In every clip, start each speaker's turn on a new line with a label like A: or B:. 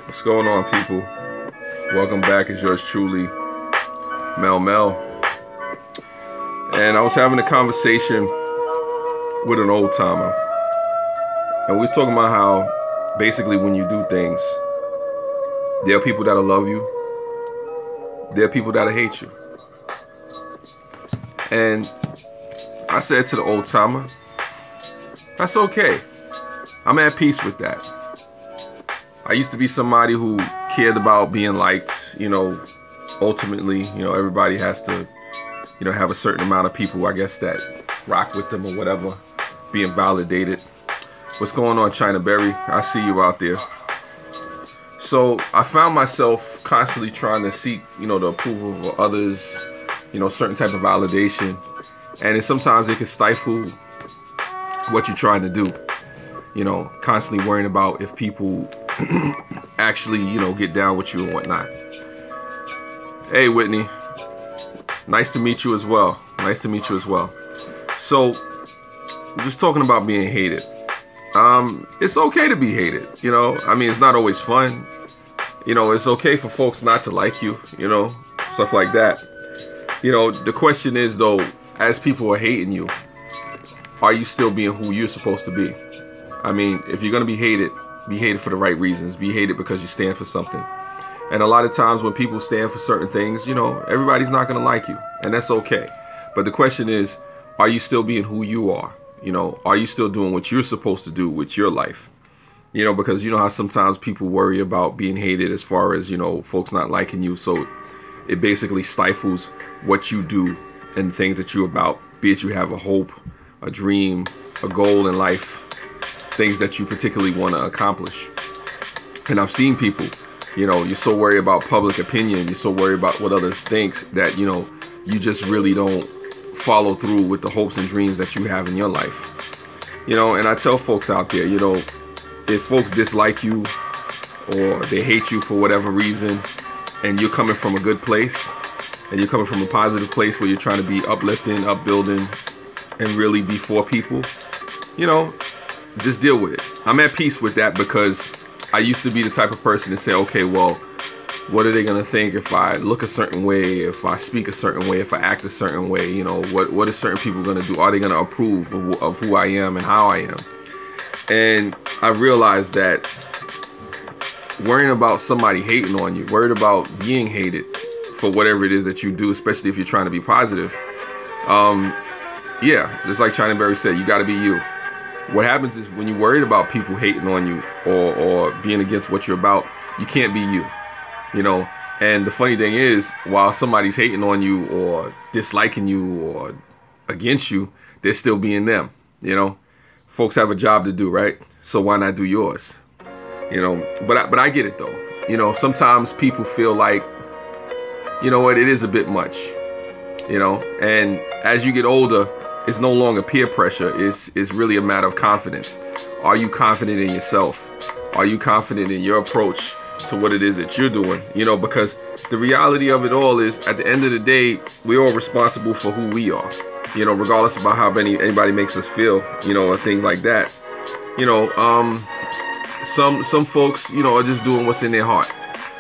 A: What's going on, people? Welcome back. It's yours truly, Mel. And I was having a conversation with an old timer, and we was talking about how basically when you do things, there are people that'll love you, there are people that'll hate you. And I said to the old timer, that's okay. I'm at peace with that. I used to be somebody who cared about being liked. Ultimately, everybody has to, have a certain amount of people, I guess, that rock with them or whatever, being validated. What's going on, China Berry? I see you out there. So I found myself constantly trying to seek, the approval of others, certain type of validation. And sometimes it can stifle what you're trying to do. Constantly worrying about if people actually, get down with you and whatnot. Hey, Whitney. Nice to meet you as well. So, just talking about being hated. It's okay to be hated, it's not always fun. It's okay for folks not to like you, stuff like that. The question is, though, as people are hating you, are you still being who you're supposed to be? If you're going to be hated for the right reasons. Be hated because you stand for something. And a lot of times when people stand for certain things, everybody's not going to like you. And that's okay. But the question is, are you still being who you are? Are you still doing what you're supposed to do with your life? Because how sometimes people worry about being hated as far as, folks not liking you. So it basically stifles what you do and things that you're about. Be it you have a hope, a dream, a goal in life, things that you particularly want to accomplish. And I've seen people, you're so worried about public opinion, you're so worried about what others think that, you just really don't follow through with the hopes and dreams that you have in your life. And I tell folks out there, if folks dislike you or they hate you for whatever reason, and you're coming from a good place, and you're coming from a positive place where you're trying to be uplifting, upbuilding, and really be for people, just deal with it. I'm at peace with that because I used to be the type of person to say, okay, well, what are they going to think if I look a certain way, if I speak a certain way, if I act a certain way? What are certain people going to do? Are they going to approve of who I am and how I am? And I realized that worrying about somebody hating on you, worried about being hated for whatever it is that you do, especially if you're trying to be positive. Just like China Berry said, you got to be you. What happens is when you're worried about people hating on you or being against what you're about, you can't be you, And the funny thing is, while somebody's hating on you or disliking you or against you, they're still being them, Folks have a job to do, right? So why not do yours? But I get it, though. Sometimes people feel like, it is a bit much, And as you get older, it's no longer peer pressure. It's really a matter of confidence. Are you confident in yourself? Are you confident in your approach to what it is that you're doing? Because the reality of it all is, at the end of the day, we're all responsible for who we are. Regardless about how anybody makes us feel, or things like that. Some folks, are just doing what's in their heart.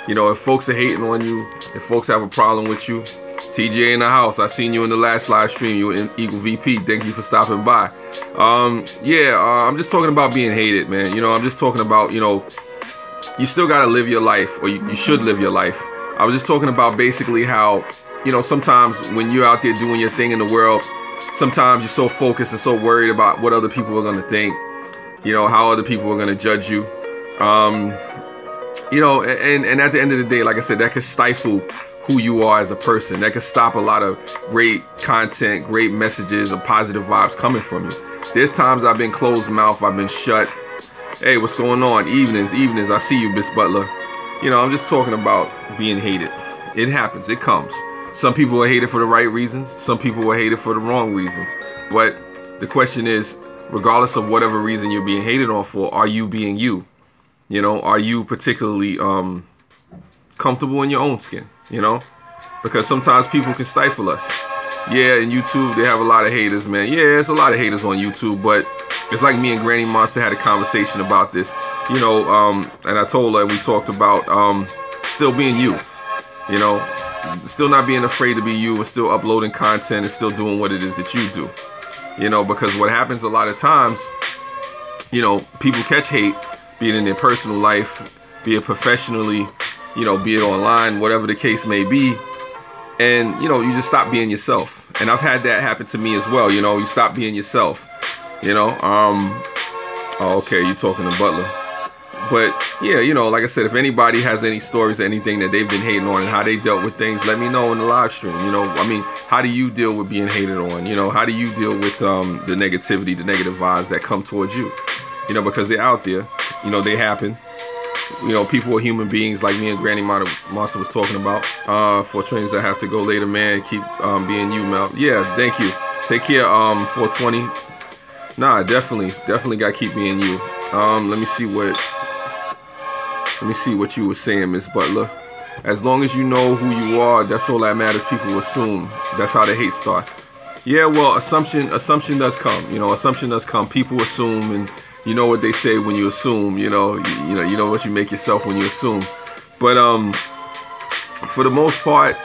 A: If folks are hating on you, if folks have a problem with you, TJ in the house. I seen you in the last live stream. You were in Eagle VP. Thank you for stopping by. I'm just talking about being hated, man. I'm just talking about, you still got to live your life, or you should live your life. I was just talking about basically how, sometimes when you're out there doing your thing in the world, sometimes you're so focused and so worried about what other people are going to think, how other people are going to judge you. And at the end of the day, like I said, that could stifle who you are as a person. That could stop a lot of great content, great messages, and positive vibes coming from you. There's times I've been closed mouth, I've been shut. Hey, what's going on? Evenings. I see you, Miss Butler. I'm just talking about being hated. It happens. It comes. Some people are hated for the right reasons. Some people are hated for the wrong reasons. But the question is, regardless of whatever reason you're being hated on for, are you being you? Are you particularly comfortable in your own skin? Because sometimes people can stifle us. Yeah, in YouTube, they have a lot of haters, man. Yeah, there's a lot of haters on YouTube, but It's like me and Granny Monster had a conversation about this, you know, and I told her, we talked about still being you, you know, still not being afraid to be you, and still uploading content and still doing what it is that you do, you know, because what happens a lot of times, you know, people catch hate, be it in their personal life, be it professionally, you know, be it online, whatever the case may be. And, you know, you just stop being yourself. And I've had that happen to me as well. You know, you stop being yourself, you know. Oh, okay, you're talking to Butler. But yeah, you know, like I said, if anybody has any stories or anything that they've been hating on and how they dealt with things, let me know in the live stream. You know, I mean, how do you deal with being hated on? You know, how do you deal with the negativity, the negative vibes that come towards you? You know, because they're out there, you know, they happen. You know, people are human beings, like me and Granny Monster was talking about. For trains that have to go later, man, keep being you, Mel. Yeah, thank you. Take care, 420. Nah, definitely gotta keep being you. Let me see what you were saying, Miss Butler. As long as you know who you are, that's all that matters. People assume. That's how the hate starts. Yeah, well, assumption does come. You know, assumption does come. People assume, and you know what they say when you assume. You know what you make yourself when you assume. But for the most part,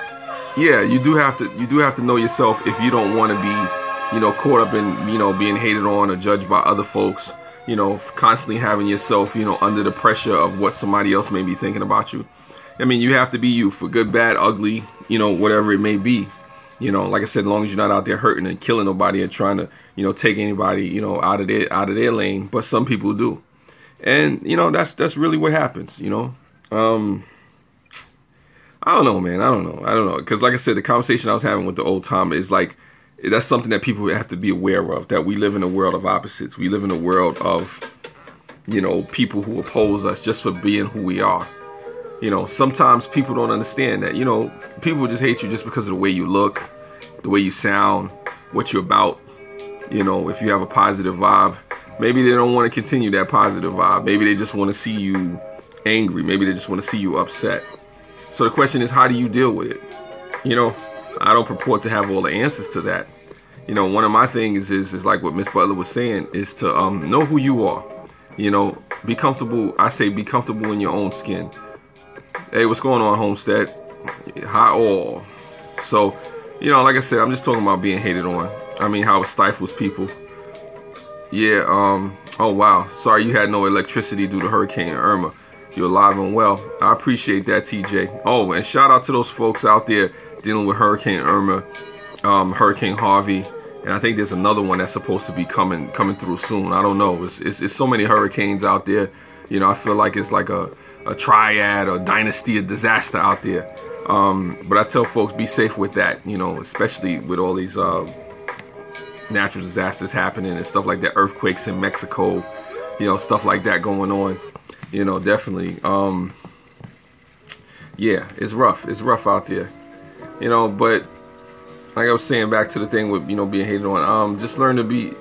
A: yeah, you do have to know yourself if you don't want to be, you know, caught up in, you know, being hated on or judged by other folks. You know, constantly having yourself, you know, under the pressure of what somebody else may be thinking about you. I mean, you have to be you, for good, bad, ugly, you know, whatever it may be. You know, like I said, as long as you're not out there hurting and killing nobody and trying to, you know, take anybody, you know, out of their lane. But some people do. And, you know, that's really what happens, you know. I don't know, man. I don't know. Because like I said, the conversation I was having with the old Tom is like, that's something that people have to be aware of, that we live in a world of opposites. We live in a world of, you know, people who oppose us just for being who we are. You know, sometimes people don't understand that, you know, people just hate you just because of the way you look, the way you sound, what you're about. You know, if you have a positive vibe, maybe they don't want to continue that positive vibe. Maybe they just want to see you angry. Maybe they just want to see you upset. So the question is, how do you deal with it? You know, I don't purport to have all the answers to that. You know, one of my things is like what Miss Butler was saying, is to know who you are. You know, be comfortable. I say be comfortable in your own skin. Hey, what's going on, Homestead? Hi all. So, you know, like I said, I'm just talking about being hated on. I mean, how it stifles people. Yeah, oh wow. Sorry you had no electricity due to Hurricane Irma. You're alive and well. I appreciate that, TJ. Oh, and shout out to those folks out there dealing with Hurricane Irma, Hurricane Harvey, and I think there's another one that's supposed to be coming through soon. I don't know. It's so many hurricanes out there. You know, I feel like it's like a triad or dynasty of disaster out there. But I tell folks, be safe with that. You know, especially with all these natural disasters happening and stuff like that, earthquakes in Mexico. You know, stuff like that going on. You know, definitely. Yeah, it's rough. It's rough out there. You know, but like I was saying, back to the thing with, you know, being hated on. Just learn to be.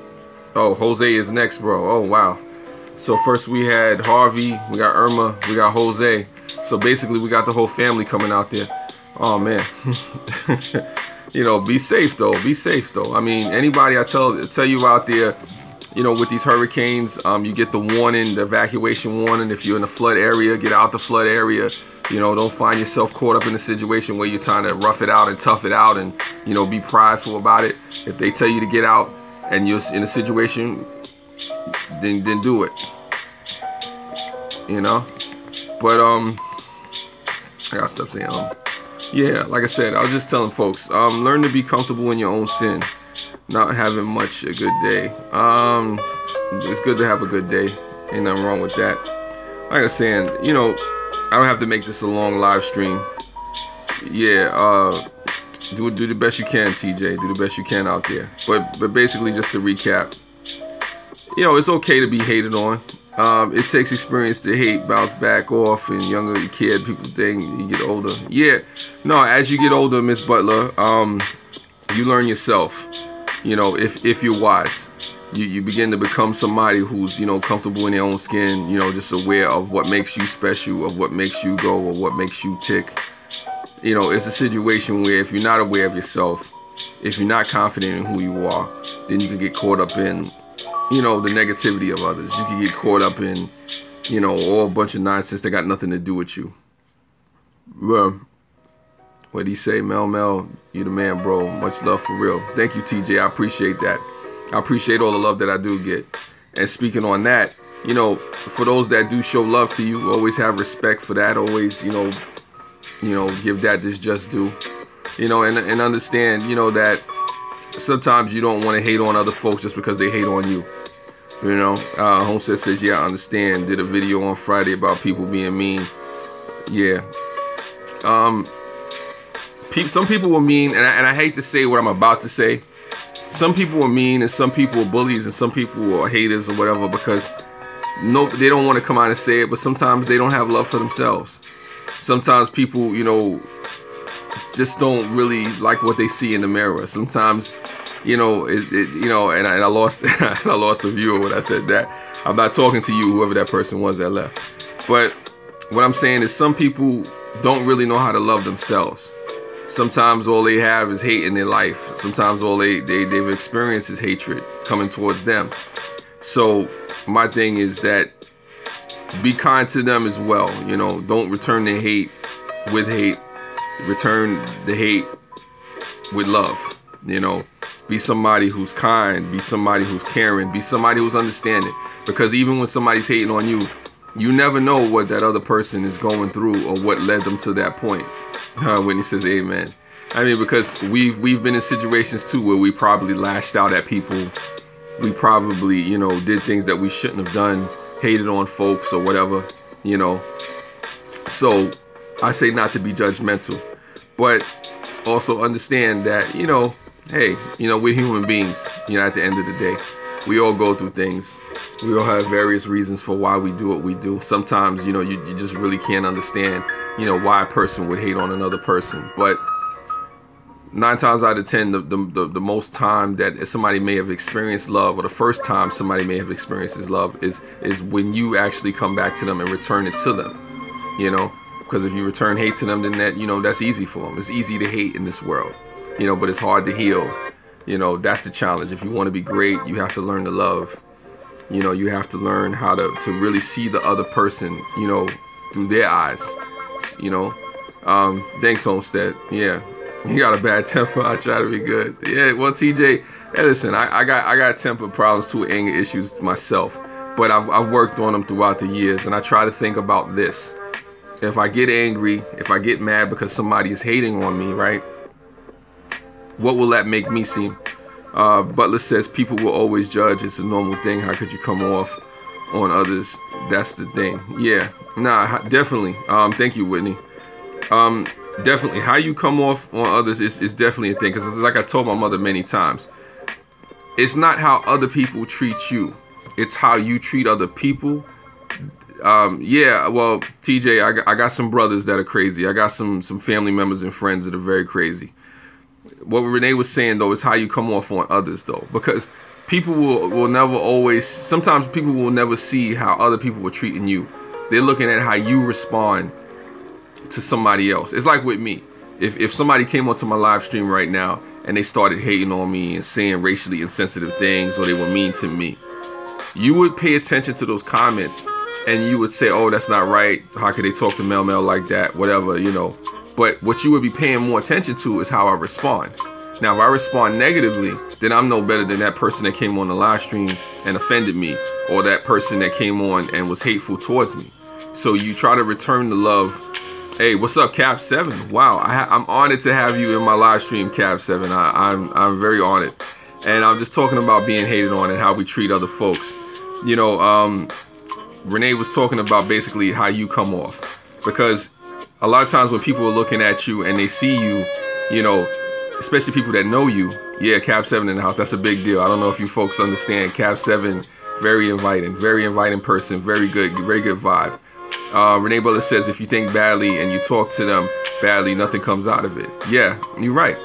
A: Oh, Jose is next, bro. Oh, wow. So first we had Harvey, we got Irma, we got Jose. So basically we got the whole family coming out there. Oh, man. You know, be safe, though. Be safe, though. I mean, anybody I tell you out there, you know, with these hurricanes, you get the warning, the evacuation warning. If you're in the flood area, get out the flood area. You know, don't find yourself caught up in a situation where you're trying to rough it out and tough it out and, you know, be prideful about it. If they tell you to get out and you're in a situation, then do it. You know? But, I gotta stop saying, yeah, like I said, I was just telling folks, learn to be comfortable in your own sin. Not having much a good day. It's good to have a good day. Ain't nothing wrong with that. Like I was saying, you know, I don't have to make this a long live stream. Yeah, do the best you can, TJ. Do the best you can out there. But basically, just to recap, you know, it's okay to be hated on. It takes experience to hate, bounce back off, and younger you kid, people think you get older. Yeah, no, as you get older, Miss Butler, you learn yourself. You know, if you're wise, you begin to become somebody who's, you know, comfortable in their own skin, you know, just aware of what makes you special, of what makes you go, or what makes you tick. You know, it's a situation where if you're not aware of yourself, if you're not confident in who you are, then you can get caught up in, you know, the negativity of others. You can get caught up in, you know, all a bunch of nonsense that got nothing to do with you. Well, what'd he say? Mel, you the man, bro. Much love for real. Thank you, TJ. I appreciate that. I appreciate all the love that I do get. And speaking on that, you know, for those that do show love to you, always have respect for that. Always, you know, give that this just due. You know, and understand, you know, that sometimes you don't want to hate on other folks just because they hate on you. You know, Homestead says, yeah, I understand. Did a video on Friday about people being mean. Yeah. Some people were mean, and I hate to say what I'm about to say. Some people were mean, and some people were bullies, and some people were haters or whatever, because they don't want to come out and say it, but sometimes they don't have love for themselves. Sometimes people, you know, just don't really like what they see in the mirror. Sometimes, you know, you know, and I lost I lost a viewer when I said that. I'm not talking to you, whoever that person was that left. But what I'm saying is some people don't really know how to love themselves. Sometimes all they have is hate in their life. Sometimes all they've experienced is hatred coming towards them. So my thing is that be kind to them as well. You know, don't return the hate with hate. Return the hate with love. You know, be somebody who's kind, be somebody who's caring, be somebody who's understanding. Because even when somebody's hating on you, you never know what that other person is going through or what led them to that point. Whitney says, amen. I mean, because we've been in situations too where we probably lashed out at people. We probably, you know, did things that we shouldn't have done, hated on folks or whatever, you know. So I say not to be judgmental, but also understand that, you know, hey, you know, we're human beings. You know, at the end of the day, we all go through things. We all have various reasons for why we do what we do. Sometimes, you know, you just really can't understand, you know, why a person would hate on another person. But 9 times out of 10, the most time that somebody may have experienced love, or the first time somebody may have experienced his love, is when you actually come back to them and return it to them. You know, because if you return hate to them, then that, you know, that's easy for them. It's easy to hate in this world, you know, but it's hard to heal. You know, that's the challenge. If you want to be great, you have to learn to love. You know, you have to learn how to really see the other person, you know, through their eyes, you know. Thanks, Homestead. Yeah, you got a bad temper. I try to be good. Yeah, well, TJ, hey, listen, I got temper problems too, anger issues myself, but I've worked on them throughout the years, and I try to think about this. If I get angry, if I get mad because somebody is hating on me, right? What will that make me seem? Butler says people will always judge. It's a normal thing. How could you come off on others? That's the thing. Yeah, nah, definitely. Thank you, Whitney. Definitely, how you come off on others is definitely a thing. Because it's like I told my mother many times. It's not how other people treat you. It's how you treat other people. Yeah, well, TJ, I got some brothers that are crazy. I got some family members and friends that are very crazy. What Renee was saying, though, is how you come off on others, though. Because people will never always, sometimes people will never see how other people are treating you. They're looking at how you respond to somebody else. It's like with me. If somebody came onto my live stream right now and they started hating on me and saying racially insensitive things, or they were mean to me, you would pay attention to those comments and you would say, oh, that's not right. How could they talk to Mel like that? Whatever, you know. But what you would be paying more attention to is how I respond. Now, if I respond negatively, then I'm no better than that person that came on the live stream and offended me, or that person that came on and was hateful towards me. So you try to return the love. Hey, what's up, Cap7? Wow, I'm honored to have you in my live stream, Cap7. I'm very honored. And I'm just talking about being hated on and how we treat other folks. You know, Renee was talking about basically how you come off. Because a lot of times when people are looking at you and they see you, you know, especially people that know you, yeah, Cap7 in the house, that's a big deal. I don't know if you folks understand. Cap7, very inviting person, very good vibe. Renee Butler says, if you think badly and you talk to them badly, nothing comes out of it. Yeah, you're right.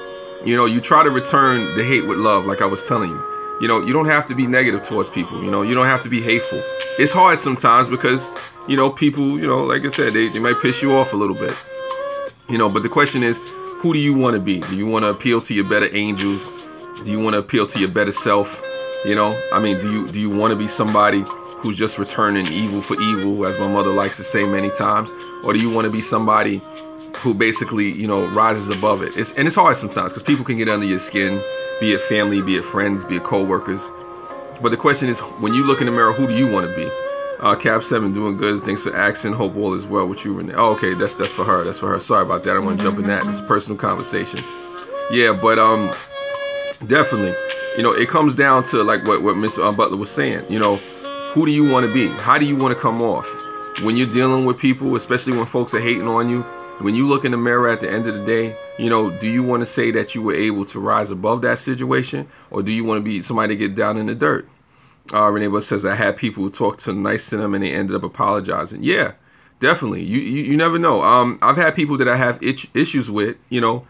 A: You know, you try to return the hate with love, like I was telling you. You know, you don't have to be negative towards people. You know, you don't have to be hateful. It's hard sometimes because, you know, people, you know, like I said, they might piss you off a little bit. You know, but the question is, who do you want to be? Do you want to appeal to your better angels? Do you want to appeal to your better self? You know, I mean, do you want to be somebody who's just returning evil for evil, as my mother likes to say many times, or do you want to be somebody who basically, you know, rises above it? It's hard sometimes because people can get under your skin, be it family, be it friends, be it co-workers. But the question is, when you look in the mirror, who do you want to be? Cap 7 doing good. Thanks for asking. Hope all is well with you, Renee. Oh, okay, that's for her. That's for her. Sorry about that. I don't want to jump in that. It's a personal conversation. Yeah, but definitely, you know, it comes down to like what Miss Butler was saying. You know, who do you want to be? How do you want to come off when you're dealing with people, especially when folks are hating on you? When you look in the mirror at the end of the day, you know, do you want to say that you were able to rise above that situation, or do you want to be somebody to get down in the dirt? Renee Bush says, I had people who talked to nice to them and they ended up apologizing. Yeah, definitely. You never know. I've had people that I have issues with, you know,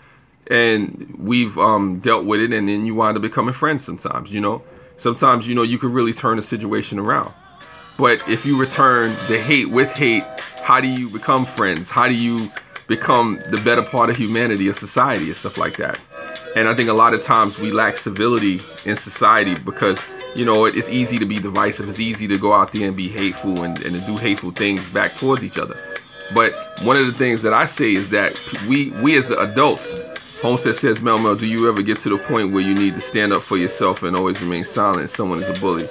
A: and we've dealt with it, and then you wind up becoming friends sometimes, you know. Sometimes, you know, you could really turn a situation around. But if you return the hate with hate, how do you become friends? How do you become the better part of humanity or society and stuff like that? And I think a lot of times we lack civility in society because, you know, it's easy to be divisive. It's easy to go out there and be hateful and to do hateful things back towards each other. But one of the things that I say is that we as the adults, Homestead says, Mel, do you ever get to the point where you need to stand up for yourself and always remain silent if someone is a bully?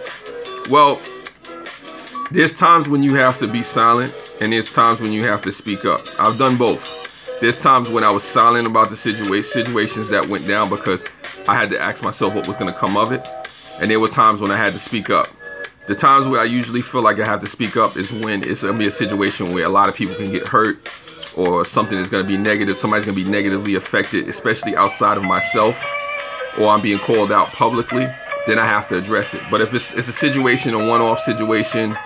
A: Well, there's times when you have to be silent and there's times when you have to speak up. I've done both. There's times when I was silent about the situations that went down because I had to ask myself what was going to come of it. And there were times when I had to speak up. The times where I usually feel like I have to speak up is when it's going to be a situation where a lot of people can get hurt, or something is going to be negative. Somebody's going to be negatively affected, especially outside of myself, or I'm being called out publicly, then I have to address it. But if it's a situation, a one-off situation,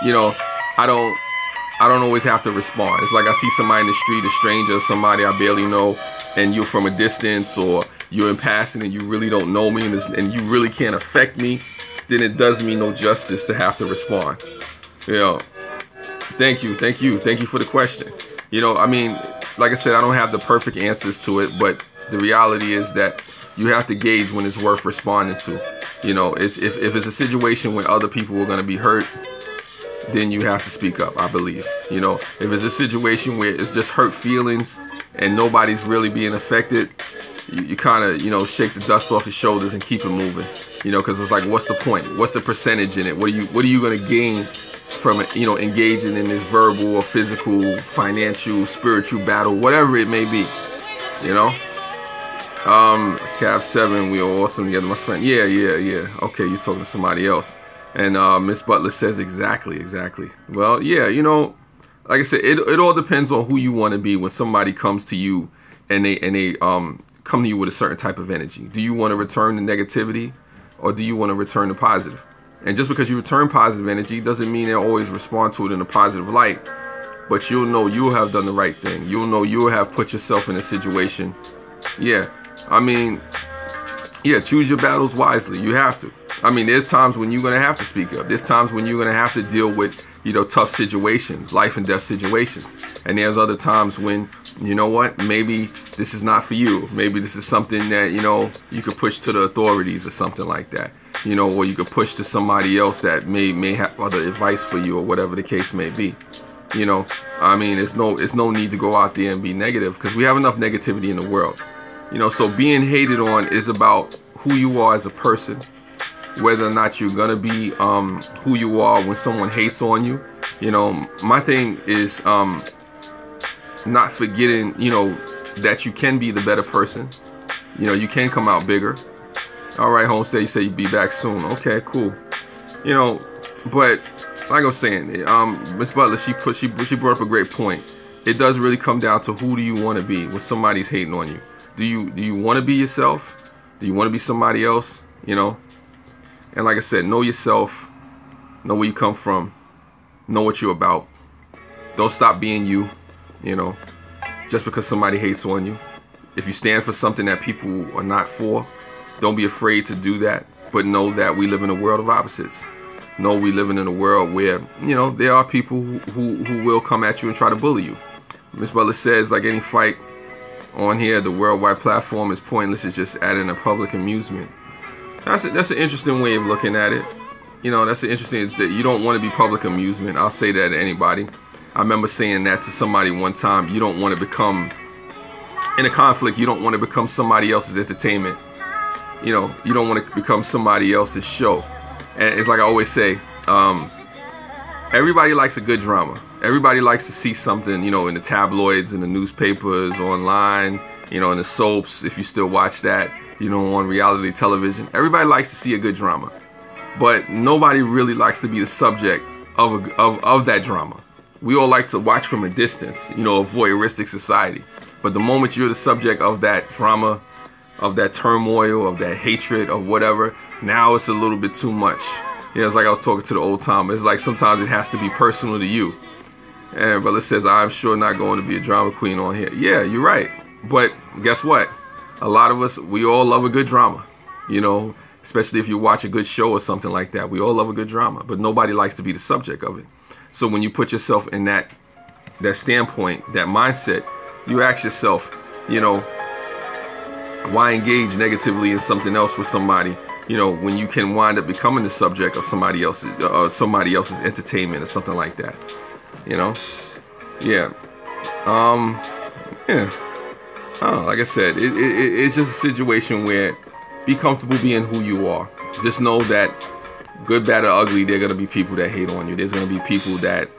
A: you know, I don't always have to respond. It's like I see somebody in the street, a stranger, somebody I barely know, and you're from a distance, or you're in passing and you really don't know me, and you really can't affect me, then it does me no justice to have to respond. You know, thank you for the question. You know, I mean, like I said, I don't have the perfect answers to it, but the reality is that you have to gauge when it's worth responding to. You know, if it's a situation where other people are going to be hurt, then you have to speak up, I believe. You know, if it's a situation where it's just hurt feelings and nobody's really being affected, you kind of, you know, shake the dust off your shoulders and keep it moving. You know, because it's like, what's the point? What's the percentage in it? What are you going to gain from, you know, engaging in this verbal or physical, financial, spiritual battle, whatever it may be, you know? Cap 7, we are awesome together, my friend. Yeah. Okay, you're talking to somebody else. And Miss Butler says exactly. Well, yeah, you know, like I said, it all depends on who you want to be when somebody comes to you and they come to you with a certain type of energy. Do you want to return the negativity, or do you want to return the positive? And just because you return positive energy doesn't mean they'll always respond to it in a positive light. But you'll know you'll have done the right thing. You'll know you'll have put yourself in a situation. Yeah, I mean, yeah, choose your battles wisely. You have to. I mean, there's times when you're going to have to speak up. There's times when you're going to have to deal with, you know, tough situations, life and death situations. And there's other times when, you know what, maybe this is not for you. Maybe this is something that, you know, you could push to the authorities or something like that. You know, or you could push to somebody else that may have other advice for you, or whatever the case may be. You know, I mean, it's no need to go out there and be negative, because we have enough negativity in the world. You know, so being hated on is about who you are as a person, whether or not you're gonna be who you are when someone hates on you. You know, my thing is not forgetting, you know, that you can be the better person. You know, you can come out bigger. All right, Homestead, you say you'd be back soon. Okay, cool. You know, but like I was saying, Miss Butler, she brought up a great point. It does really come down to who do you want to be when somebody's hating on you. Do you want to be yourself? Do you want to be somebody else? You know? And like I said, know yourself, know where you come from, know what you're about. Don't stop being you, you know, just because somebody hates on you. If you stand for something that people are not for, don't be afraid to do that. But know that we live in a world of opposites. Know we living in a world where, you know, there are people who will come at you and try to bully you. Miss Butler says, like any fight on here, the worldwide platform is pointless. It's just adding a public amusement. That's an interesting way of looking at it. You know, that's an interesting. It's that you don't want to be public amusement. I'll say that to anybody. I remember saying that to somebody one time. You don't want to become, in a conflict, you don't want to become somebody else's entertainment. You know, you don't want to become somebody else's show. And it's like I always say, everybody likes a good drama. Everybody likes to see something, you know, in the tabloids, in the newspapers, online, you know, in the soaps, if you still watch that, you know, on reality television. Everybody likes to see a good drama. But nobody really likes to be the subject of that drama. We all like to watch from a distance, you know, a voyeuristic society. But the moment you're the subject of that drama, of that turmoil, of that hatred, of whatever, now it's a little bit too much. You know, it's like I was talking to the old timer. It's like sometimes it has to be personal to you. And brother says, I'm sure not going to be a drama queen on here. Yeah, you're right. But guess what? A lot of us, we all love a good drama, you know, especially if you watch a good show or something like that. We all love a good drama, but nobody likes to be the subject of it. So when you put yourself in that standpoint, that mindset, you ask yourself, you know, why engage negatively in something else with somebody, you know, when you can wind up becoming the subject of somebody else's entertainment or something like that, you know? Yeah. Yeah. I don't know, like I said, it's just a situation where be comfortable being who you are. Just know that good, bad, or ugly, there are going to be people that hate on you. There's going to be people that,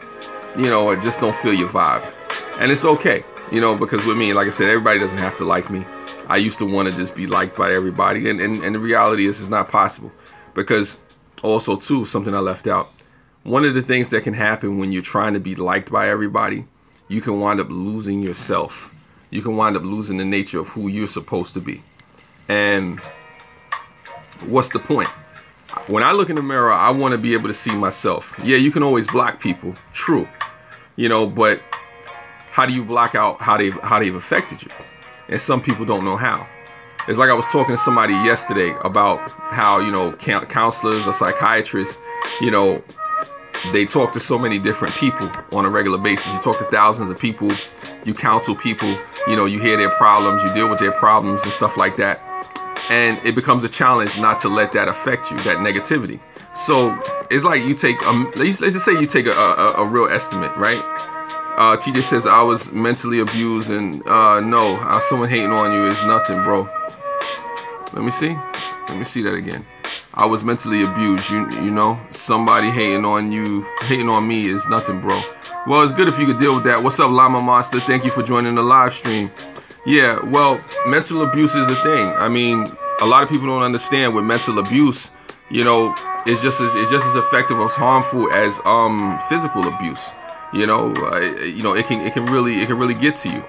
A: you know, just don't feel your vibe. And it's okay, you know, because with me, like I said, everybody doesn't have to like me. I used to want to just be liked by everybody. And the reality is it's not possible. Because also, too, something I left out. One of the things that can happen when you're trying to be liked by everybody, you can wind up losing yourself. You can wind up losing the nature of who you're supposed to be. And what's the point? When I look in the mirror, I want to be able to see myself. Yeah, you can always block people. True. You know, but how do you block out how they've affected you? And some people don't know how. It's like I was talking to somebody yesterday about how, you know, counselors or psychiatrists, you know, they talk to so many different people on a regular basis. You talk to thousands of people, you counsel people, you know, you hear their problems, you deal with their problems and stuff like that. And it becomes a challenge not to let that affect you, that negativity. So it's like you take, let's just say you take a real estimate, right? TJ says, I was mentally abused and no, someone hating on you is nothing, bro. Let me see that again. I was mentally abused, you know, somebody hating on you, hating on me is nothing, bro. Well, it's good if you could deal with that. What's up, Llama Monster? Thank you for joining the live stream. Yeah, well, mental abuse is a thing. I mean, a lot of people don't understand with mental abuse, you know, it's just as effective or as harmful as physical abuse. You know, it can really get to you.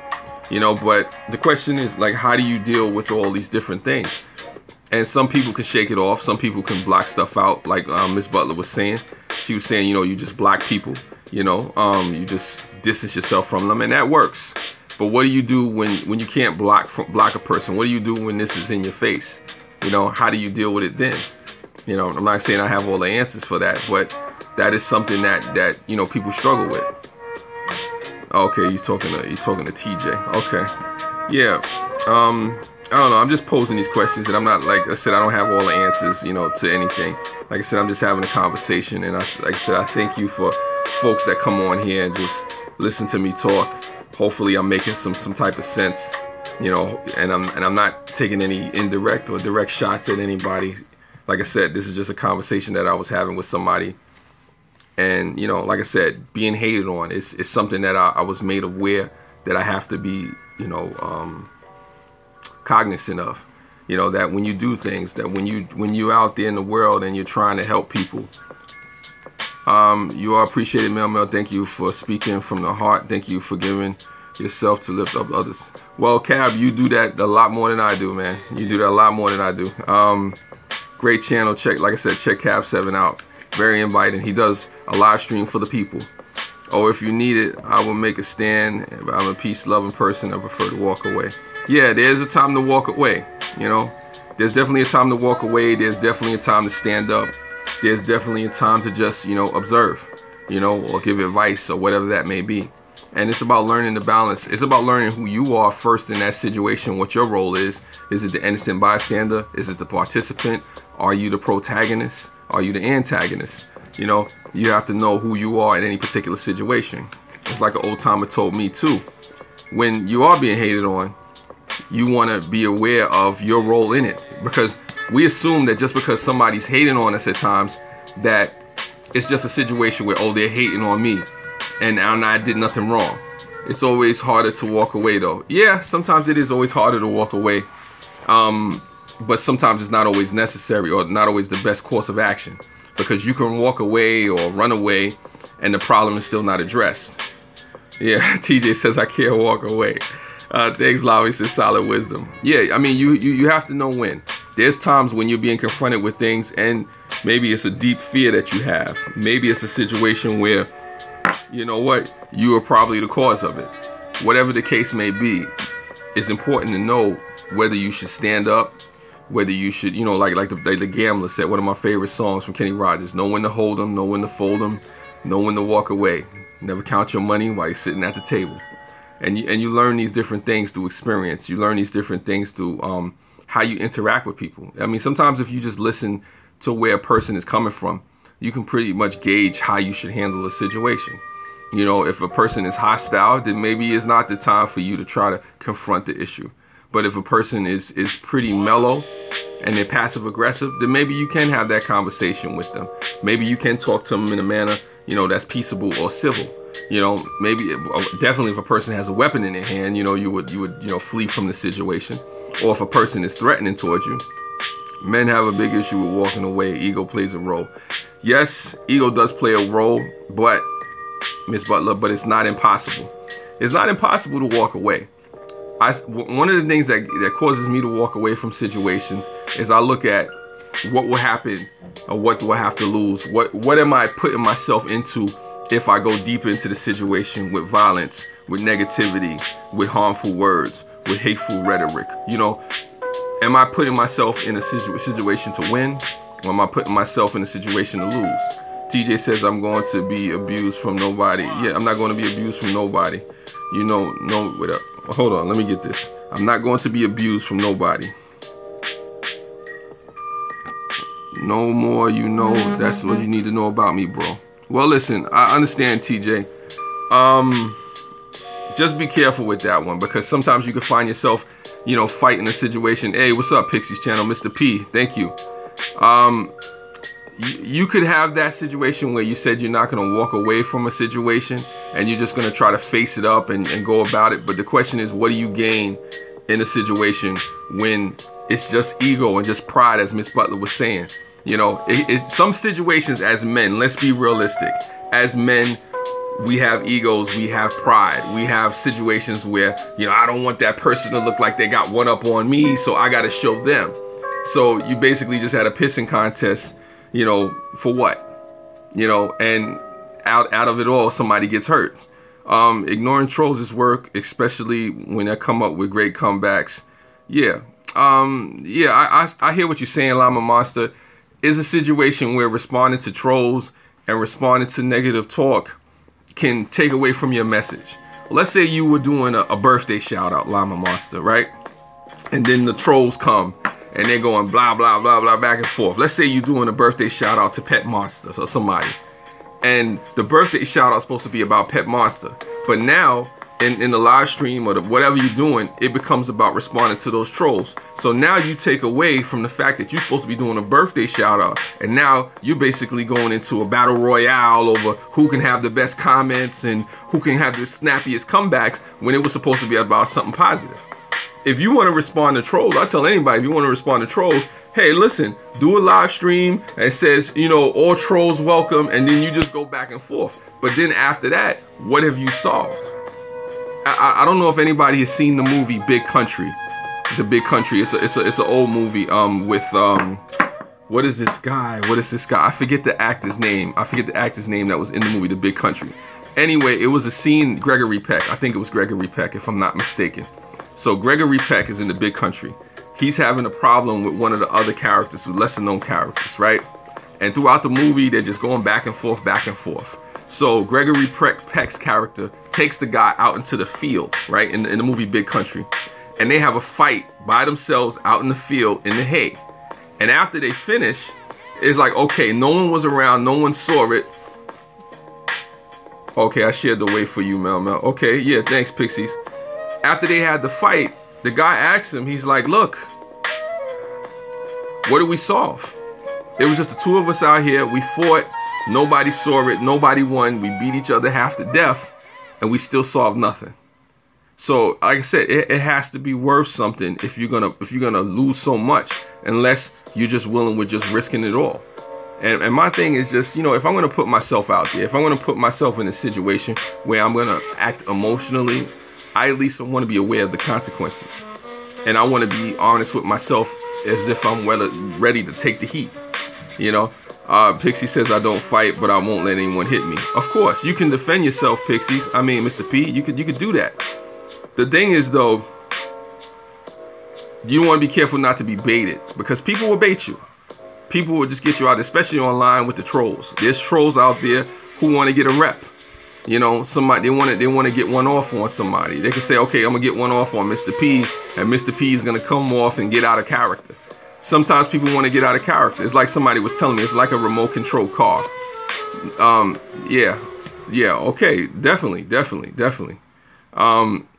A: You know, but the question is, like, how do you deal with all these different things? And some people can shake it off. Some people can block stuff out, like Miss Butler was saying. She was saying, you know, you just block people. You know, you just distance yourself from them, and that works. But what do you do when you can't block a person? What do you do when this is in your face? You know, how do you deal with it then? You know, I'm not saying I have all the answers for that, but that is something that you know, people struggle with. Okay, you're talking to TJ. Okay, yeah. I don't know. I'm just posing these questions, and I'm not, like I said, I don't have all the answers, you know, to anything. Like I said, I'm just having a conversation, and like I said, I thank you for folks that come on here and just listen to me talk. Hopefully, I'm making some type of sense, you know, and I'm not taking any indirect or direct shots at anybody. Like I said, this is just a conversation that I was having with somebody. And, you know, like I said, being hated on is something that I was made aware that I have to be, you know, cognizant of. You know, that when you do things, that when you're out there in the world and you're trying to help people, you are appreciated, Mel. Thank you for speaking from the heart. Thank you for giving yourself to lift up others. Well, Cab, you do that a lot more than I do, man. You do that a lot more than I do. Great channel. Like I said, check Cab 7 out. Very inviting. He does a live stream for the people. Oh, if you need it, I will make a stand. I'm a peace-loving person. I prefer to walk away. Yeah, there's a time to walk away. You know, there's definitely a time to walk away. There's definitely a time to stand up. There's definitely a time to just, you know, observe, you know, or give advice or whatever that may be. And it's about learning the balance. It's about learning who you are first in that situation, what your role is. Is it the innocent bystander? Is it the participant? Are you the protagonist? Are you the antagonist? You know, you have to know who you are in any particular situation. It's like an old timer told me too. When you are being hated on, you want to be aware of your role in it, because we assume that just because somebody's hating on us at times, that it's just a situation where, oh, they're hating on me and I did nothing wrong. It's always harder to walk away though. Yeah, sometimes it is always harder to walk away. But sometimes it's not always necessary, or not always the best course of action, because you can walk away or run away and the problem is still not addressed. Yeah, TJ says I can't walk away. Thanks, Lawi says solid wisdom. Yeah, I mean, you have to know when. There's times when you're being confronted with things and maybe it's a deep fear that you have. Maybe it's a situation where, you know what, you are probably the cause of it. Whatever the case may be, it's important to know whether you should stand up, whether you should, you know, like the Gambler said, one of my favorite songs from Kenny Rogers, know when to hold them, know when to fold them, know when to walk away. Never count your money while you're sitting at the table. And you learn these different things through experience. You learn these different things through how you interact with people. I mean, sometimes if you just listen to where a person is coming from, you can pretty much gauge how you should handle a situation. You know, if a person is hostile, then maybe it's not the time for you to try to confront the issue. But if a person is pretty mellow and they're passive aggressive, then maybe you can have that conversation with them. Maybe you can talk to them in a manner, you know, that's peaceable or civil. You know, maybe definitely if a person has a weapon in their hand, you know, you would flee from the situation. Or if a person is threatening towards you. Men have a big issue with walking away. Ego plays a role. Yes, ego does play a role, but Miss Butler, but it's not impossible. It's not impossible to walk away. One of the things that causes me to walk away from situations is I look at what will happen, or what do I have to lose? What am I putting myself into if I go deeper into the situation with violence, with negativity, with harmful words, with hateful rhetoric? You know, am I putting myself in a situation to win, or am I putting myself in a situation to lose? TJ says I'm going to be abused from nobody. Yeah, I'm not going to be abused from nobody. You know, no, wait up. Hold on, let me get this. I'm not going to be abused from nobody. No more, you know, that's what you need to know about me, bro. Well, listen, I understand, TJ. Just be careful with that one, because sometimes you can find yourself, you know, fighting a situation. Hey, what's up, Pixie's channel? Mr. P, thank you. You could have that situation where you said you're not going to walk away from a situation and you're just going to try to face it up and go about it. But the question is, what do you gain in a situation when it's just ego and just pride, as Miss Butler was saying? You know, it's some situations as men, let's be realistic. As men, we have egos, we have pride. We have situations where, you know, I don't want that person to look like they got one up on me, so I got to show them. So you basically just had a pissing contest. You know, for what? You know, and out of it all, somebody gets hurt. Ignoring trolls is work, especially when they come up with great comebacks. Yeah. I hear what you're saying, Llama Monster. Is a situation where responding to trolls and responding to negative talk can take away from your message. Let's say you were doing a birthday shout out, Llama Monster, right? And then the trolls come and they're going blah, blah, blah, blah, back and forth. Let's say you're doing a birthday shout out to Pet Monster or somebody. And the birthday shout out is supposed to be about Pet Monster. But now, in the live stream or whatever you're doing, it becomes about responding to those trolls. So now you take away from the fact that you're supposed to be doing a birthday shout out. And now you're basically going into a battle royale over who can have the best comments and who can have the snappiest comebacks, when it was supposed to be about something positive. If you want to respond to trolls, I tell anybody, if you want to respond to trolls, hey, listen, do a live stream that says, you know, all trolls welcome, and then you just go back and forth. But then after that, what have you solved? I don't know if anybody has seen the movie Big Country. The Big Country. It's an old movie with what is this guy? I forget the actor's name. That was in the movie The Big Country. Anyway, it was a scene, Gregory Peck. I think it was Gregory Peck, if I'm not mistaken. So Gregory Peck is in The Big Country. He's having a problem with one of the other characters, who lesser known characters, right? And throughout the movie, they're just going back and forth, back and forth. So Gregory Peck's character takes the guy out into the field, right, in the movie Big Country, and they have a fight by themselves out in the field in the hay. And after they finish, it's like, okay, no one was around, no one saw it. Okay, I shared the way for you, Mel. Okay, yeah, thanks, Pixies. After they had the fight, the guy asked him, he's like, look, what did we solve? It was just the two of us out here. We fought. Nobody saw it. Nobody won. We beat each other half to death, and we still solved nothing. So, like I said, it has to be worth something if you're gonna lose so much, unless you're just willing with just risking it all. And my thing is just, you know, if I'm gonna put myself out there, if I'm gonna put myself in a situation where I'm gonna act emotionally, I at least want to be aware of the consequences, and I want to be honest with myself as if I'm ready to take the heat. You know, Pixie says I don't fight, but I won't let anyone hit me. Of course, you can defend yourself, Pixies. I mean, Mr. P, you could do that. The thing is, though, you want to be careful not to be baited, because people will bait you. People will just get you out, especially online with the trolls. There's trolls out there who want to get a rep. You know, somebody they want to get one off on somebody. They can say, okay, I'm gonna get one off on Mr. P, and Mr. P is gonna come off and get out of character. Sometimes people want to get out of character. It's like somebody was telling me, it's like a remote control car. Yeah, okay, definitely. It's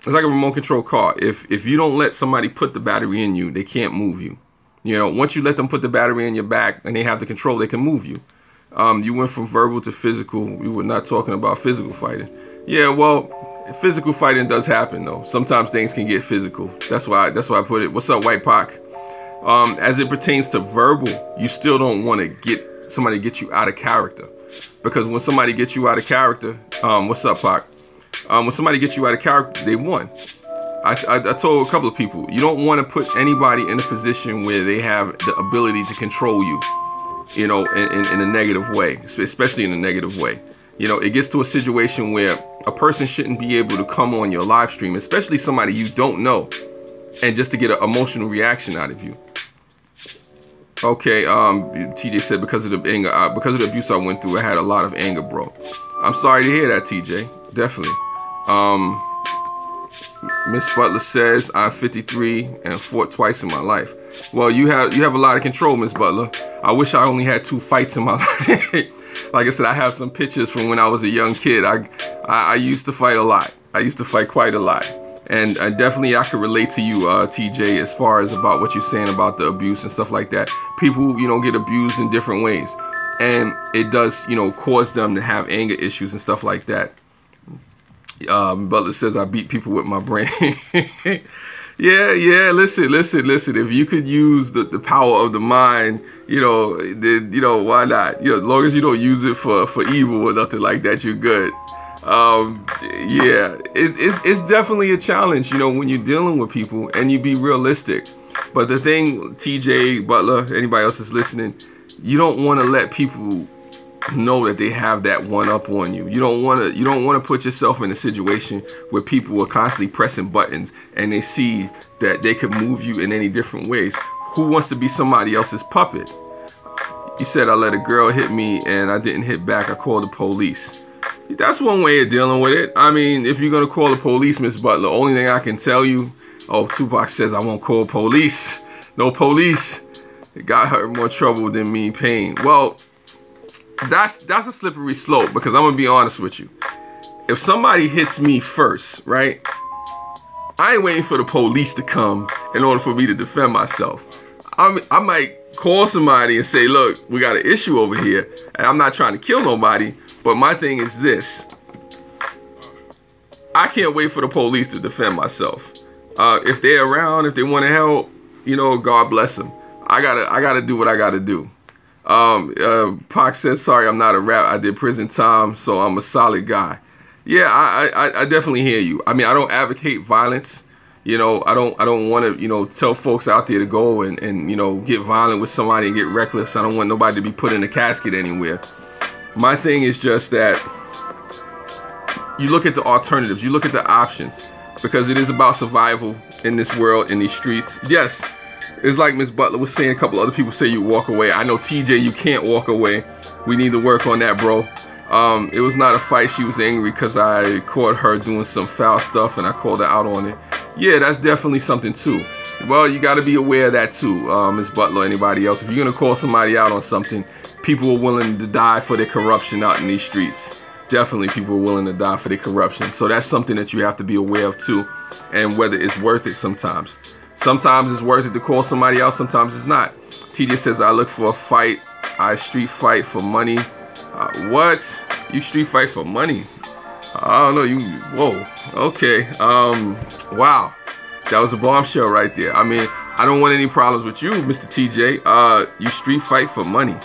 A: like a remote control car. If you don't let somebody put the battery in you, they can't move you. You know, once you let them put the battery in your back and they have the control, they can move you. You went from verbal to physical. We were not talking about physical fighting. Yeah, well, physical fighting does happen though. Sometimes things can get physical. That's why I put it. What's up, White Pac? As it pertains to verbal, you still don't want to get somebody to get you out of character, because when somebody gets you out of character, what's up, Pac? When somebody gets you out of character, they won. I told a couple of people, you don't want to put anybody in a position where they have the ability to control you, you know, in a negative way, especially in a negative way. You know, it gets to a situation where a person shouldn't be able to come on your live stream, especially somebody you don't know, and just to get an emotional reaction out of you. Okay, TJ said because of the anger, because of the abuse I went through, I had a lot of anger, bro. I'm sorry to hear that, TJ. Definitely. Miss Butler says I'm 53 and fought twice in my life. Well, you have a lot of control, Miss Butler. I wish I only had 2 fights in my life. Like I said, I have some pictures from when I was a young kid. I used to fight a lot. I used to fight quite a lot. And definitely I could relate to you, TJ, as far as about what you're saying about the abuse and stuff like that. People, you know, get abused in different ways. And it does, you know, cause them to have anger issues and stuff like that. Butler says I beat people with my brain. Yeah, listen. If you could use the power of the mind, you know, then, you know, why not? You know, as long as you don't use it for evil or nothing like that, you're good. Yeah, it's definitely a challenge, you know, when you're dealing with people, and you be realistic. But the thing, TJ, Butler, anybody else that's listening, you don't want to let people know that they have that one up on you. You don't want to put yourself in a situation where people are constantly pressing buttons and they see that they could move you in any different ways. Who wants to be somebody else's puppet? You said I let a girl hit me and I didn't hit back. I called the police. That's one way of dealing with it. I mean, if you're gonna call the police, Miss Butler, only thing I can tell you, Tupac says I won't call police. No police. It got her in more trouble than me pain. Well, that's a slippery slope, because I'm gonna be honest with you. If somebody hits me first, right, I ain't waiting for the police to come in order for me to defend myself. I might call somebody and say, look, we got an issue over here, and I'm not trying to kill nobody, but my thing is this: I can't wait for the police to defend myself. If they're around, if they want to help, you know, God bless them. I gotta do what I gotta do. Pac says, sorry, I'm not a rap. I did prison time, so I'm a solid guy. Yeah, I definitely hear you. I mean, I don't advocate violence. You know, I don't want to, you know, tell folks out there to go and, you know, get violent with somebody and get reckless. I don't want nobody to be put in a casket anywhere. My thing is just that you look at the alternatives, you look at the options, because it is about survival in this world, in these streets. Yes, it's like Miss Butler was saying, a couple other people say you walk away. I know, TJ, you can't walk away. We need to work on that, bro. It was not a fight. She was angry because I caught her doing some foul stuff and I called her out on it. Yeah, that's definitely something too. Well, you got to be aware of that too, Ms. Butler, anybody else. If you're going to call somebody out on something, people are willing to die for their corruption out in these streets. Definitely people are willing to die for their corruption. So that's something that you have to be aware of too, and whether it's worth it sometimes. Sometimes it's worth it to call somebody out, sometimes it's not. TJ says, I look for a fight. I street fight for money. What? You street fight for money? I don't know. Whoa. Okay. Wow. That was a bombshell right there. I mean, I don't want any problems with you, Mr. TJ. You street fight for money.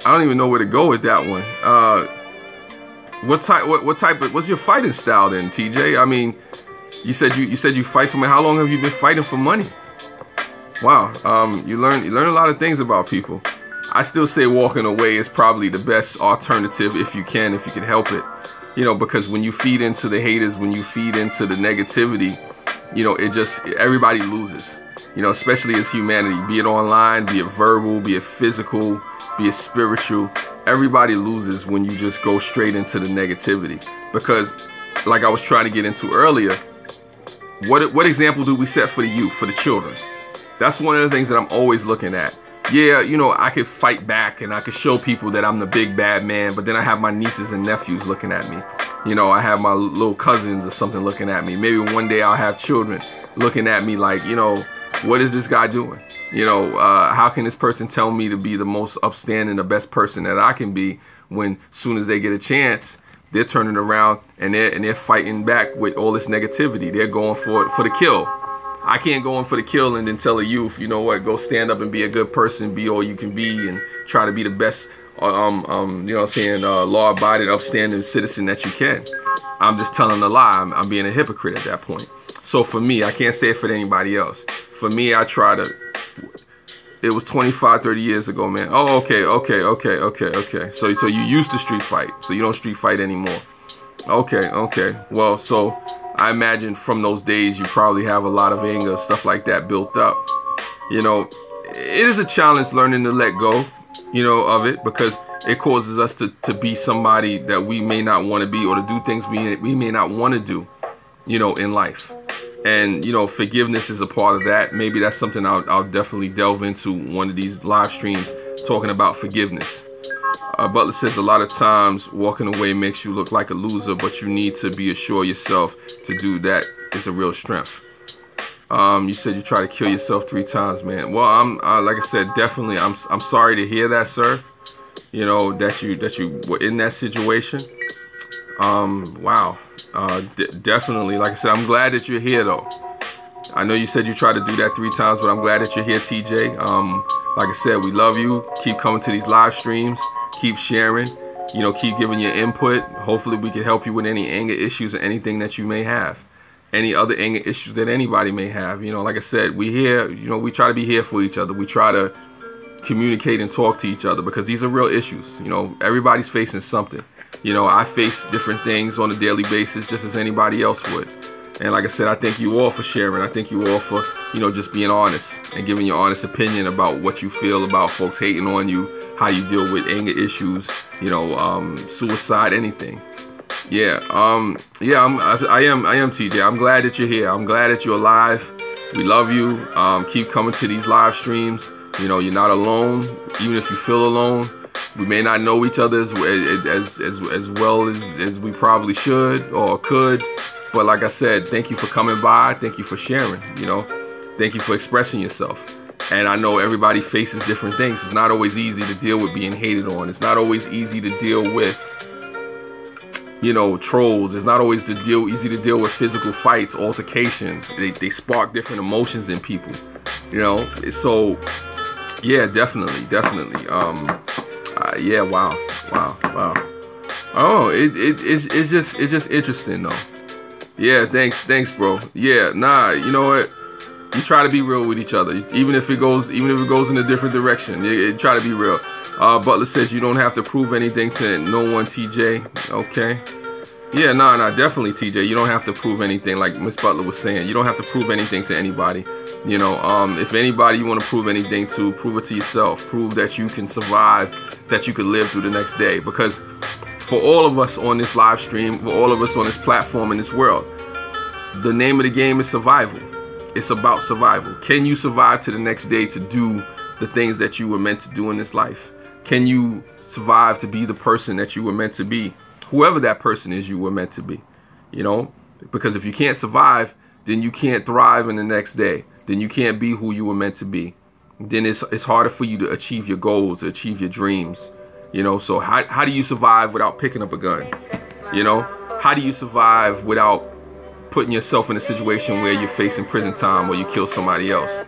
A: I don't even know where to go with that one. What's your fighting style then, TJ? I mean, you said you fight for money. How long have you been fighting for money? Wow. You learn a lot of things about people. I still say walking away is probably the best alternative if you can help it. You know, because when you feed into the haters, when you feed into the negativity, you know, everybody loses. You know, especially as humanity, be it online, be it verbal, be it physical, be it spiritual. Everybody loses when you just go straight into the negativity. Because, like I was trying to get into earlier, what example do we set for the youth, for the children? That's one of the things that I'm always looking at. Yeah, you know, I could fight back and I could show people that I'm the big bad man, but then I have my nieces and nephews looking at me. You know, I have my little cousins or something looking at me. Maybe one day I'll have children looking at me like, you know, what is this guy doing? You know, how can this person tell me to be the most upstanding, the best person that I can be when soon as they get a chance, they're turning around and they're fighting back with all this negativity. They're going for the kill. I can't go in for the kill and then tell a youth, you know what, go stand up and be a good person, be all you can be, and try to be the best, you know what I'm saying, law-abiding, upstanding citizen that you can. I'm just telling a lie. I'm being a hypocrite at that point. So for me, I can't say it for anybody else. For me, I try to, it was 25, 30 years ago, man. Oh, okay. So you used to street fight, so you don't street fight anymore. Okay. Well, so I imagine from those days you probably have a lot of anger, stuff like that built up. You know, it is a challenge learning to let go, you know, of it, because it causes us to be somebody that we may not want to be, or to do things we may not want to do, you know, in life. And, you know, forgiveness is a part of that. Maybe that's something I'll definitely delve into one of these live streams, talking about forgiveness. Butler says a lot of times walking away makes you look like a loser, but you need to be assured yourself to do that is a real strength. You said you try to kill yourself 3 times, man. Well, I'm like I said, definitely I'm sorry to hear that, sir. You know, that you were in that situation. Wow. Definitely, like I said, I'm glad that you're here though. I know you said you tried to do that 3 times, but I'm glad that you're here, TJ. Like I said, we love you. Keep coming to these live streams. Keep sharing, you know, keep giving your input. Hopefully we can help you with any anger issues or anything that you may have. Any other anger issues that anybody may have. You know, like I said, we here, you know, we try to be here for each other. We try to communicate and talk to each other because these are real issues. You know, everybody's facing something. You know, I face different things on a daily basis just as anybody else would. And like I said, I thank you all for sharing. I thank you all for, you know, just being honest and giving your honest opinion about what you feel about folks hating on you, how you deal with anger issues, you know, suicide, anything. Yeah, I am TJ. I'm glad that you're here. I'm glad that you're alive. We love you. Keep coming to these live streams. You know, you're not alone, even if you feel alone. We may not know each other as well as we probably should or could. But like I said, thank you for coming by. Thank you for sharing, you know. Thank you for expressing yourself. And I know everybody faces different things. It's not always easy to deal with being hated on. It's not always easy to deal with, you know, trolls. It's not always easy to deal with physical fights, altercations. They spark different emotions in people, you know. So, yeah, definitely. Yeah, wow. Oh, it's just interesting though. Yeah, thanks, bro. Yeah, nah, you know what? You try to be real with each other, even if it goes in a different direction. You try to be real. Butler says you don't have to prove anything to no one, TJ. Okay. Yeah, nah, definitely, TJ. You don't have to prove anything, like Miss Butler was saying. You don't have to prove anything to anybody. You know, if anybody you want to prove anything to, prove it to yourself. Prove that you can survive, that you could live through the next day. Because for all of us on this live stream, for all of us on this platform in this world, the name of the game is survival. It's about survival. Can you survive to the next day to do the things that you were meant to do in this life? Can you survive to be the person that you were meant to be? Whoever that person is you were meant to be, you know? Because if you can't survive, then you can't thrive in the next day. Then you can't be who you were meant to be. Then it's harder for you to achieve your goals, to achieve your dreams, you know? So how do you survive without picking up a gun? You know? How do you survive without putting yourself in a situation where you're facing prison time or you kill somebody else?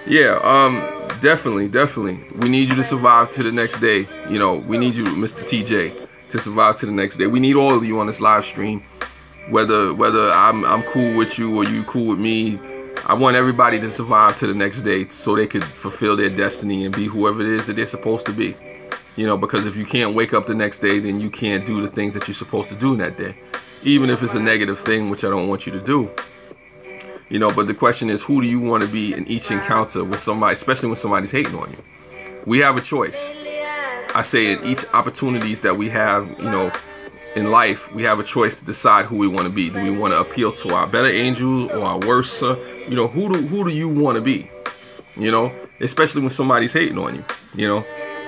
A: Yeah, definitely. We need you to survive to the next day. You know, we need you, Mr. TJ, to survive to the next day. We need all of you on this live stream. Whether I'm cool with you or you cool with me, I want everybody to survive to the next day so they could fulfill their destiny and be whoever it is that they're supposed to be. You know, because if you can't wake up the next day, then you can't do the things that you're supposed to do in that day. Even if it's a negative thing, which I don't want you to do. You know, but the question is, who do you want to be in each encounter with somebody, especially when somebody's hating on you? We have a choice. I say in each opportunities that we have, you know, in life, we have a choice to decide who we want to be. Do we want to appeal to our better angel or our worse? You know, who do you want to be? You know, especially when somebody's hating on you. You know,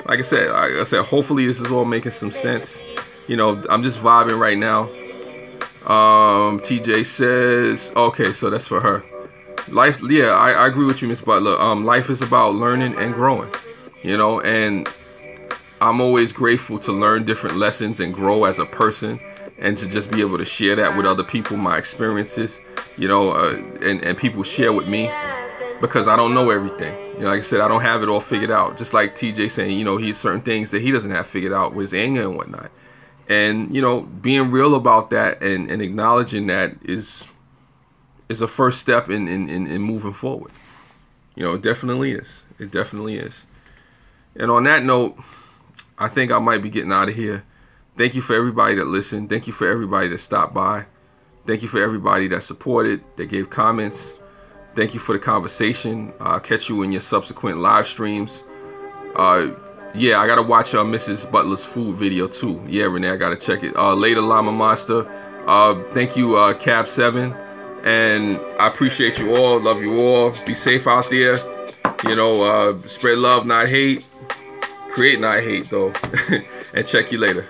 A: like I said, hopefully this is all making some sense. You know, I'm just vibing right now. TJ says, okay, so that's for her. Life, yeah, I agree with you, Miss Butler. Life is about learning and growing, you know, and I'm always grateful to learn different lessons and grow as a person, and to just be able to share that with other people, my experiences, you know, and people share with me, because I don't know everything. You know, like I said, I don't have it all figured out. Just like TJ saying, you know, he's certain things that he doesn't have figured out with his anger and whatnot. And, you know, being real about that and acknowledging that is a first step in moving forward. You know, it definitely is. It definitely is. And on that note, I think I might be getting out of here. Thank you for everybody that listened. Thank you for everybody that stopped by. Thank you for everybody that supported, that gave comments. Thank you for the conversation. I'll catch you in your subsequent live streams. Yeah, I gotta watch Mrs. Butler's food video too. Yeah, Renee, I gotta check it. Later, Llama Monster. Thank you, Cab7. And I appreciate you all. Love you all. Be safe out there. You know, spread love, not hate. Create, not hate, though. And check you later.